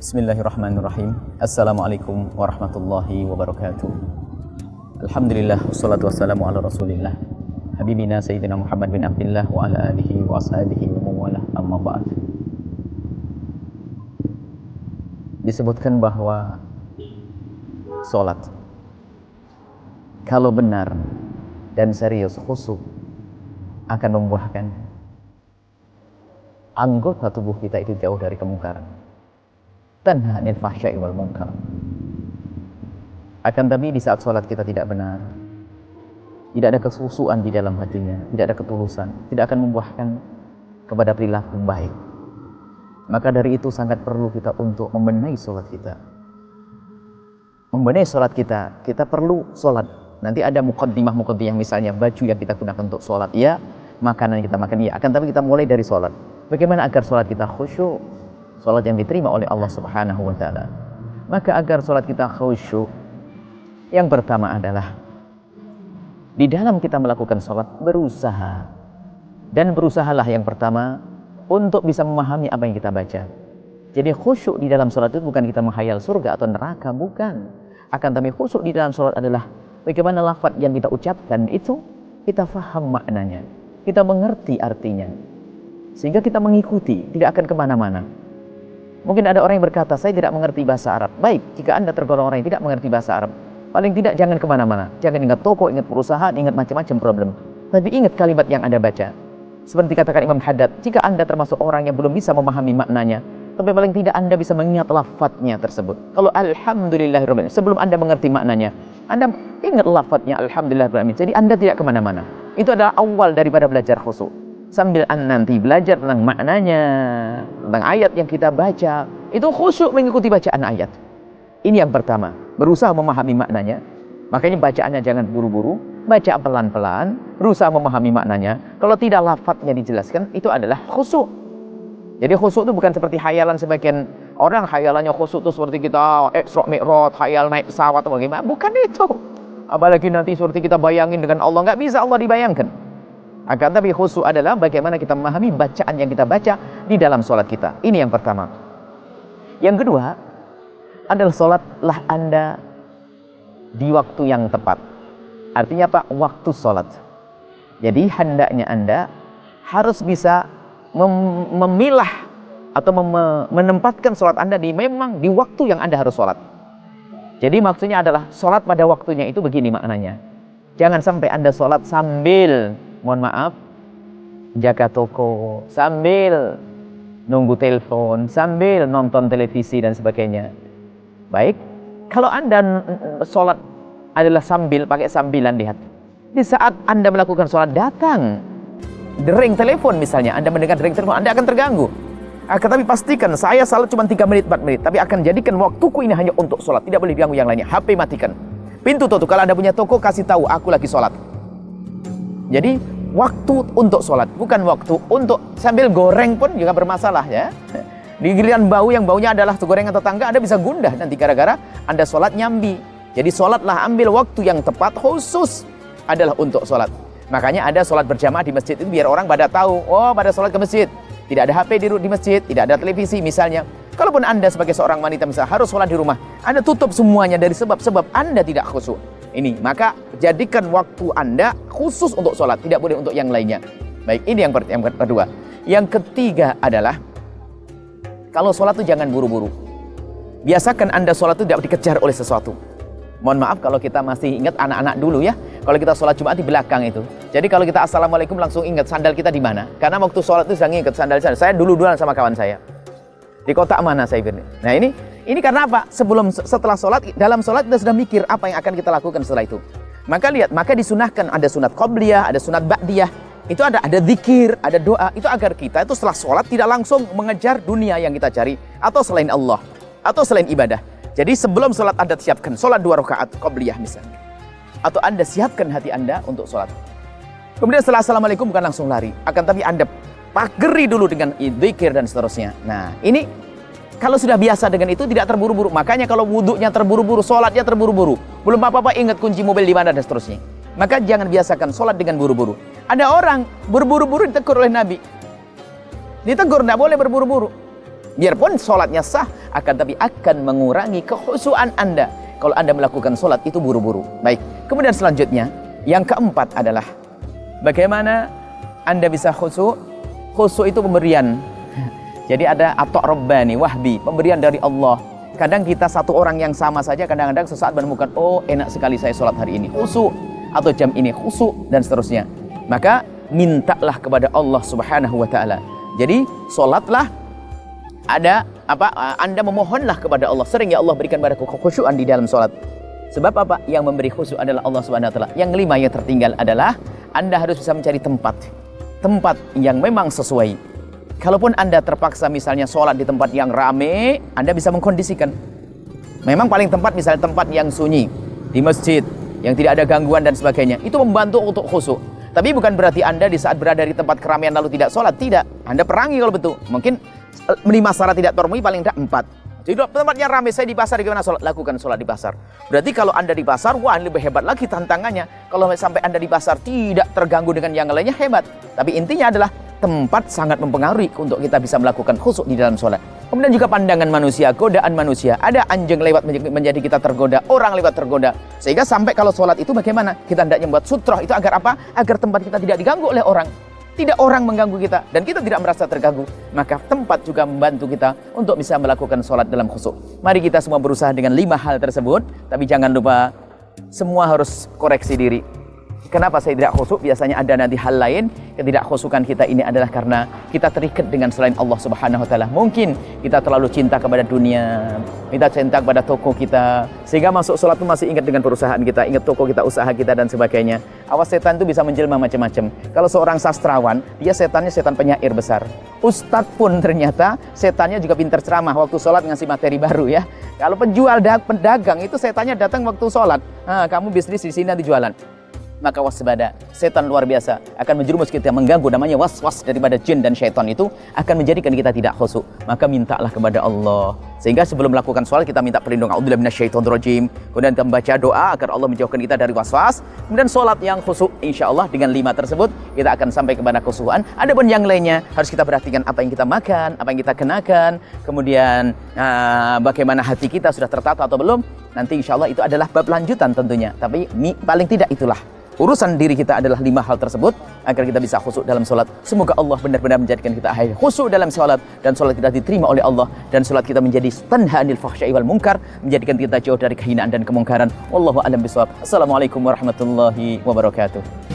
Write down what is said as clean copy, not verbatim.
Bismillahirrahmanirrahim. Assalamualaikum warahmatullahi wabarakatuh. Alhamdulillah, wassalatu wassalamu ala rasulillah Habibina Sayyidina Muhammad bin Abdillah wa ala alihi wa ashabihi wa mawalah, amma ba'd. Disebutkan bahwa sholat kalau benar dan serius, khusyuk, akan membuahkan anggota tubuh kita itu jauh dari kemungkaran, tanha 'anil fahsya'i wal munkar. Akan tapi di saat sholat kita tidak benar, tidak ada kesusuan di dalam hatinya, tidak ada ketulusan, tidak akan membuahkan kepada perilaku baik. Maka dari itu sangat perlu kita untuk membenahi sholat kita. Membenahi sholat kita, kita perlu sholat. Nanti ada muqaddimah misalnya baju yang kita gunakan untuk sholat, ya, makanan yang kita makan, ya. Akan tapi kita mulai dari sholat. Bagaimana agar sholat kita khusyuk, sholat yang diterima oleh Allah Subhanahu wa ta'ala? Maka agar sholat kita khusyuk, yang pertama adalah di dalam kita melakukan sholat berusaha. Dan berusahalah yang pertama untuk bisa memahami apa yang kita baca. Jadi khusyuk di dalam sholat itu bukan kita menghayal surga atau neraka, bukan. Akan tapi khusyuk di dalam sholat adalah bagaimana lafaz yang kita ucapkan itu kita faham maknanya, kita mengerti artinya, sehingga kita mengikuti, tidak akan kemana-mana. Mungkin ada orang yang berkata, saya tidak mengerti bahasa Arab. Baik, jika Anda tergolong orang yang tidak mengerti bahasa Arab, paling tidak jangan kemana-mana. Jangan ingat toko, ingat perusahaan, ingat macam-macam problem. Tapi ingat kalimat yang Anda baca. Seperti katakan Imam Haddad, jika Anda termasuk orang yang belum bisa memahami maknanya, tapi paling tidak Anda bisa mengingat lafadznya tersebut. Kalau alhamdulillahirrahmanirrahim, sebelum Anda mengerti maknanya, Anda ingat lafadznya alhamdulillahirrahmanirrahim. Jadi Anda tidak kemana-mana. Itu adalah awal daripada belajar khusyuk. Sambil nanti belajar tentang maknanya, tentang ayat yang kita baca, itu khusyuk mengikuti bacaan ayat. Ini yang pertama, berusaha memahami maknanya. Makanya bacaannya jangan buru-buru, baca pelan-pelan, berusaha memahami maknanya. Kalau tidak lafadznya dijelaskan, itu adalah khusyuk. Jadi khusyuk itu bukan seperti hayalan sebagian orang, hayalannya khusyuk itu seperti kita Isra Mi'raj, hayal naik pesawat atau bagaimana. Bukan itu. Apalagi nanti seperti kita bayangin dengan Allah, nggak bisa Allah dibayangkan. Akan tapi khusyuk adalah bagaimana kita memahami bacaan yang kita baca di dalam sholat kita. Ini yang pertama. Yang kedua adalah sholatlah Anda di waktu yang tepat. Artinya apa? Waktu sholat. Jadi hendaknya Anda harus bisa memilah atau menempatkan sholat Anda memang di waktu yang Anda harus sholat. Jadi maksudnya adalah sholat pada waktunya itu begini maknanya. Jangan sampai Anda sholat sambil, mohon maaf, jaga toko, sambil nunggu telepon, sambil nonton televisi dan sebagainya. Baik, kalau Anda sholat adalah sambil, pakai sambilan, lihat. Di saat Anda melakukan sholat datang dering telepon misalnya, Anda mendengar dering telepon, Anda akan terganggu. Tapi pastikan, saya salat cuma 3 menit, 4 menit, tapi akan jadikan waktuku ini hanya untuk sholat, tidak boleh diganggu yang lainnya. HP matikan. Pintu tutup, kalau Anda punya toko, kasih tahu, aku lagi sholat. Jadi waktu untuk sholat, bukan waktu untuk sambil goreng pun juga bermasalah, ya. Di giliran bau yang baunya adalah gorengan tetangga, Anda bisa gundah nanti gara-gara Anda sholat nyambi. Jadi sholatlah, ambil waktu yang tepat, khusus adalah untuk sholat. Makanya ada sholat berjamaah di masjid itu biar orang pada tahu, oh pada sholat ke masjid, tidak ada HP di masjid, tidak ada televisi misalnya. Kalaupun Anda sebagai seorang wanita misalnya harus sholat di rumah, Anda tutup semuanya dari sebab-sebab Anda tidak khusyuk. Ini, maka jadikan waktu Anda khusus untuk sholat, tidak boleh untuk yang lainnya. Baik, ini yang kedua. Yang ketiga adalah, kalau sholat itu jangan buru-buru. Biasakan Anda sholat itu tidak dikejar oleh sesuatu. Mohon maaf kalau kita masih ingat anak-anak dulu, ya. Kalau kita sholat Jumat di belakang itu. Jadi kalau kita assalamualaikum langsung ingat sandal kita di mana. Karena waktu sholat itu sedang ingat sandal saya. Saya dulu-duluan sama kawan saya. Di kota mana saya pikir. Nah ini karena apa? Setelah sholat, dalam sholat kita sudah mikir apa yang akan kita lakukan setelah itu. Maka lihat, maka disunahkan ada sunat qobliyah, ada sunat ba'diyah. Itu ada zikir, ada doa. Itu agar kita itu setelah sholat tidak langsung mengejar dunia yang kita cari. Atau selain Allah. Atau selain ibadah. Jadi sebelum sholat Anda siapkan sholat 2 rakaat qobliyah misalnya. Atau Anda siapkan hati Anda untuk sholat. Kemudian setelah assalamualaikum bukan langsung lari. Akan tapi Anda pageri dulu dengan zikir dan seterusnya. Nah ini kalau sudah biasa dengan itu tidak terburu-buru. Makanya kalau wudhunya terburu-buru, sholatnya terburu-buru. Belum apa-apa ingat kunci mobil di mana dan seterusnya. Maka jangan biasakan sholat dengan buru-buru. Ada orang berburu-buru ditegur oleh Nabi. Ditegur, tidak boleh berburu-buru. Biarpun sholatnya sah, tapi akan mengurangi kekhusyuan Anda kalau Anda melakukan sholat itu buru-buru. Baik, kemudian selanjutnya, yang keempat adalah bagaimana Anda bisa khusyuk. Khusyuk itu pemberian. Jadi ada atok Rabbani, wahbi, pemberian dari Allah. Kadang kita satu orang yang sama saja, kadang-kadang sesaat menemukan, oh enak sekali saya sholat hari ini, khusyuk. Atau jam ini khusyuk, dan seterusnya. Maka mintalah kepada Allah Subhanahu wa Ta'ala. Jadi sholatlah, Anda memohonlah kepada Allah. Sering, ya Allah berikan padaku kekhusyuan di dalam sholat. Sebab apa? Yang memberi khusyuk adalah Allah Subhanahu wa Ta'ala. Yang kelima yang tertinggal adalah Anda harus bisa mencari tempat yang memang sesuai. Kalaupun Anda terpaksa misalnya sholat di tempat yang rame, Anda bisa mengkondisikan. Memang paling misalnya tempat yang sunyi, di masjid, yang tidak ada gangguan dan sebagainya. Itu membantu untuk khusyuk. Tapi bukan berarti Anda di saat berada di tempat keramaian lalu tidak sholat. Tidak. Anda perangi kalau betul. Mungkin 5 syarat tidak terpenuhi, paling tidak 4. Jadi tempatnya ramai, saya di pasar, gimana sholat? Lakukan sholat di pasar. Berarti kalau Anda di pasar, wah lebih hebat lagi tantangannya. Kalau sampai Anda di pasar tidak terganggu dengan yang lainnya, hebat. Tapi intinya adalah tempat sangat mempengaruhi untuk kita bisa melakukan khusyuk di dalam sholat. Kemudian juga pandangan manusia, godaan manusia. Ada anjing lewat menjadi kita tergoda, orang lewat tergoda. Sehingga sampai kalau sholat itu bagaimana? Kita hendaknya membuat sutroh. Itu agar apa? Agar tempat kita tidak diganggu oleh orang. Tidak orang mengganggu kita dan kita tidak merasa terganggu. Maka tempat juga membantu kita untuk bisa melakukan sholat dalam khusyuk. Mari kita semua berusaha dengan 5 hal tersebut. Tapi jangan lupa, semua harus koreksi diri. Kenapa saya tidak khusyuk? Biasanya ada nanti hal lain. Ketidakkhusyukan kita ini adalah karena kita terikat dengan selain Allah Subhanahu wa Ta'ala. Mungkin kita terlalu cinta kepada dunia, kita cinta kepada toko kita, sehingga masuk sholat itu masih ingat dengan perusahaan kita, ingat toko kita, usaha kita dan sebagainya. Awas, setan itu bisa menjelma macam-macam. Kalau seorang sastrawan, dia setannya setan penyair besar. Ustadz pun ternyata setannya juga pintar ceramah waktu sholat, ngasih materi baru ya. Kalau penjual pedagang itu setannya datang waktu sholat. Nah, kamu bisnis di sini nanti jualan. Maka waspada, setan luar biasa akan menjerumus kita, mengganggu, namanya was-was daripada jin dan syaitan itu akan menjadikan kita tidak khusyuk. Maka mintalah kepada Allah. Sehingga sebelum melakukan sholat kita minta perlindungan, a'udzubillahi minasyaitonirrajim. Kemudian kita membaca doa agar Allah menjauhkan kita dari was-was. Kemudian sholat yang khusyuk, insyaallah dengan 5 tersebut kita akan sampai kepada khusyukan. Adapun yang lainnya harus kita perhatikan apa yang kita makan, apa yang kita kenakan, kemudian bagaimana hati kita sudah tertata atau belum. Nanti insyaallah itu adalah bab lanjutan tentunya. Tapi paling tidak itulah urusan diri kita adalah 5 hal tersebut agar kita bisa khusyuk dalam sholat. Semoga Allah benar-benar menjadikan kita khusyuk dalam sholat, dan sholat kita diterima oleh Allah, dan sholat kita menjadi tanha anil fahsya'i wal munkar, menjadikan kita jauh dari kehinaan dan kemungkaran. Wallahu a'lam bishawab. Assalamualaikum warahmatullahi wabarakatuh.